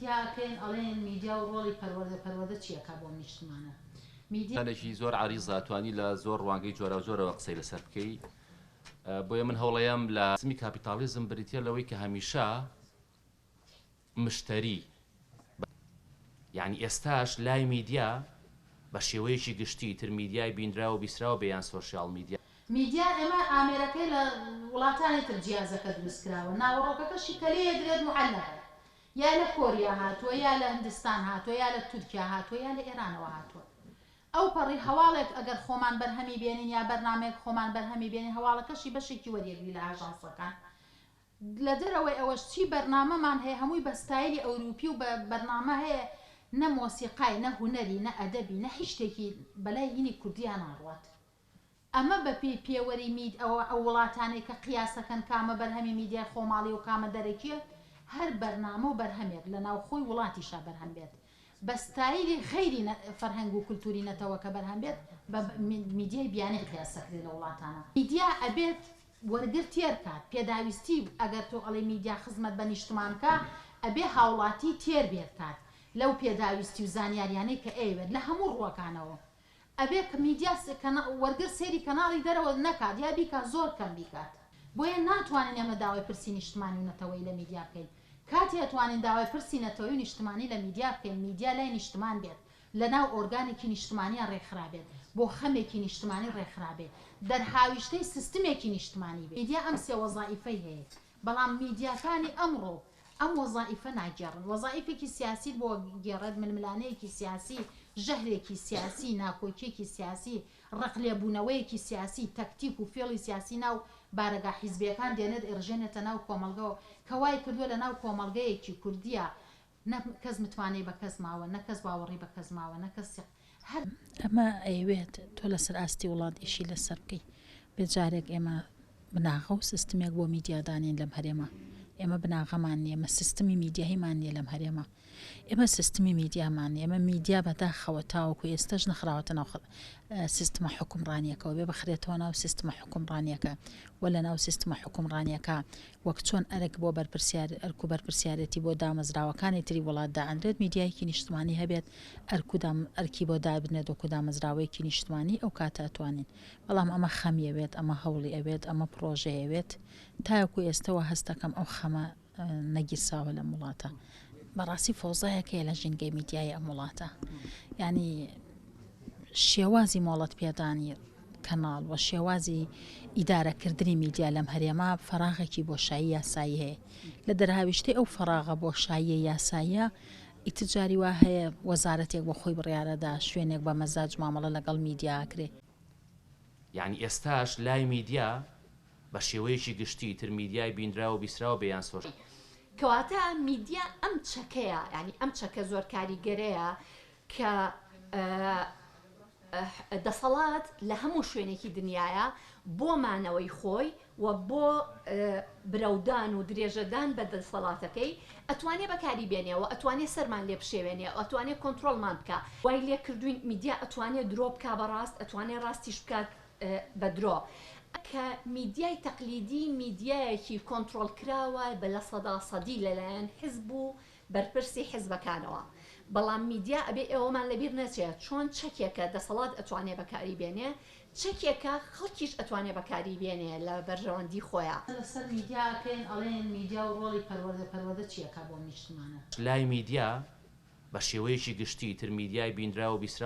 میدیاکەین ئەڵێن میدیا و ڕۆڵی پەروەردە چیەکە بۆ نیشتمانە میدیانێکی زۆر عریضە توانی لە زۆر ڕوانگەی جۆرە جۆرەوە قسەی لەسەر بکەی بۆیە من هەوڵەیەم لە سمی کاپیتالیزم بریتە لەوەی کە هەمیشە مشتری یعنی ئێستاش لای میدیا بە شێوەیەکی گشتی تر میدیای بینرا و بیسراوە بەیان سۆشیال میدیا میدیا ئێمە ئامێرەکەی لە وڵاتانی تر جیازەکە دروستکراوە ناوەڕۆکەکەشی کەلەیە درێت معەلەقە یا لە کۆریا هاتووە یا لە هندستان هاتووە یا لە تورکیا هاتووە یا لە ئێرانەوە هاتووە ئەو پەڕی هەواڵێک ئەگەر خۆمان بەرهەمی بێنین یا بەرنامەیەک خۆمان بەرهەمی بێنین هەواڵەکەشی بەشێکی وەریەگری لە ئاژانسەکان لە دەرەوەی ئەوەش چی بەرنامەمان هەیە هەمووی بە ستایلی ئەوروپی و بە بەرنامە هەیە نە مۆسیقای نە هونەری نە ئەدەبی نە هیچ شتێکی بەلای هینی کوردیان ناڕوات ئەمە بە پێوەری مید ئەو وڵاتانەی کە قیاسەکەن کامە بەرهەمی میدیای خۆماڵی و کامە دەرەکیە هەر بەرنامە و بەرهەمێک لە ناوخۆی وڵاتیشا بەرهەم بێت بە ستایلی غەیری فەرهەنگ و کولتوری نەتەوە کە بەرهەم بێت بە میدیای بیانەی قیاسەکرێت لە وڵاتانە میدیا ئەبێت وەرگر تێرکات پێداویستی ئەگەر تۆ ئەڵێ میدیا خزمەت بە نیشتمانکە ئەبێ هاوڵاتی تێر بێت کات لەو پێداویستی و زانیاریانەی کە ئەوێت لە هەموو ڕوەکانەوە ئەبێ کە میدیا وەرگر سێری کەناڵی دەرەوە نەکات یا بیکات زۆر کەم بیکات بۆیە ناتوانین ئێمە داوای پرسی نیشتمانی و نەتەوەی لە میدیا بکەین کاتی ئەتوانین داوای پرسی نەتەوەی و نیشتمانی لە میدیا بکەین میدیا لای نیشتمان بێت لەناو ئۆرگانێکی نیشتمانیان ڕێکخرابێت بۆ خەمێکی نیشتمانی ڕێکخرابێت دەرهاویشتەی سیستمێکی نیشتمانی بێت میدیا ئەم سێ وەزائیفەی هەیە بەڵام میدیاکانی ئەمڕۆ ئەم وەزائیفە ناگێڕن وەزائیفێکی سیاسی بۆ گێڕێت ململانەیەکی سیاسی ژەهرێکی سیاسی ناکۆکیێکی سیاسی ڕقلێبوونەوەیەکی سیاسی تەکتیک و فێڵی سیاسی ناو بارەگا حیزبیەکان دێنێت ئێڕژێنێتە ناو کۆمەلگەوە کەوای کردووە لە ناو کۆمەلگەیەکی کوردیە نە کەس متوانێت بە کەس ماوە نە کەس باوەڕی بە کەس ماوە نە کەس ئەمە ئەیوێت تۆ لەسەر ئاستی وڵات ئیشی لەسەر بکەی بێجارێک ئێمە بناغە و سیستمێک بۆ میدیادانین لەم هەرێمە ئێمە بناغەمان نیە ئێمە سیستمی میدیاهیمان نیە لەم هەرێمە ئێمە سیستمی میدیامان ئێمە میدیا بەداخەوە تاوەکو ئێستش نەخراوەتە ناو سیستمە حکومڕانیەکەەوە بێ بەخرێتەوە ناو سیستمە حکومڕانیەکە وە لە ناو سیستمە حکومڕانیەکە وەک چۆن ئەرک بۆ ئەرک و بەرپرسیارەتی بۆ دامەزراوەکانی تری وڵاتدا ئەندرێت میدیایەکی نیشتمانی هەبێت ئەرکی بۆ دابنێت وەکو دامەزراوەیەکی نیشتمانی ئەو کاتە ئەتوانین بەڵام ئەمە خەمیەوێت ئەمە هەوڵی ئەوێت ئەمە پرۆژەیەوێت تاکو ئێستەوە هەستەکەم ئەو خەمە نەگیرساوە لە وڵاتە بەڕاستی فۆزایەکەیە لە ژینگەی میدیای ئەم وڵاتە ینی شێوازی مۆڵەت پێدانی کەناڵ و شێوازی ئیدارەکردنی میدیا لەم هەرێما فەراغێکی بۆشایی یاسایی هەیە لە دەرهاویشتەی ئەو فەراغە بۆشاییە یاساییە ئیتجاری وا هەیە وەزارەتێک بۆ خۆی بڕیارەدا شوێنێک بە مەزاج مامەڵە لەگەڵ میدیاکرێ یعنی ئێستاش لای میدیا بە شێوەیەکی گشتی تر میدیای بینرا و بیسراوە بەیان سۆشیال کەواتە میدیا ئەم چەکەیە ینی ئەم چەکە زۆر کاریگەرەیە کە دەسەڵات لە هەموو شوێنێکی دنیاە بۆ مانەوەی خۆی و بۆ برەودان و درێژەدان بە دەسەڵاتەکەی ئەتوانێت بەکاری بێنێەوە ئەتوانێت سەرمان لێ بشێوێنێ ئەتوانێت کۆنتترۆلمان بکە وای لێ کردوین میدیا ئەتوانێت درۆ بکە بەڕاست ئەتوانێت ڕاستیش بکات بە درۆ کە میدیای تەقلیدی میدیایەکی کۆنتترۆل کراوە بە لە سەدی لەلایەن حیزب و بەرپرسی حیزبەکانەوە بەڵام میدیا ئەبێ ئێوەمان لەبیر نەچێت چۆن چەکێکە دەسەڵات ئەتوانێت بەکاری بێنێ چەکێکە خەڵکیش ئەتوانێت بەکاری بێنێ لە بەرژەوەندی خۆیان لەسەر میدیاکەین ئەڵێن میدیا و ڕۆڵی پەروەردە چیەکە بۆ نیشتمانە لای میدیا بە شێوەیەکی گشتی تر میدیای بینرا و بیسرا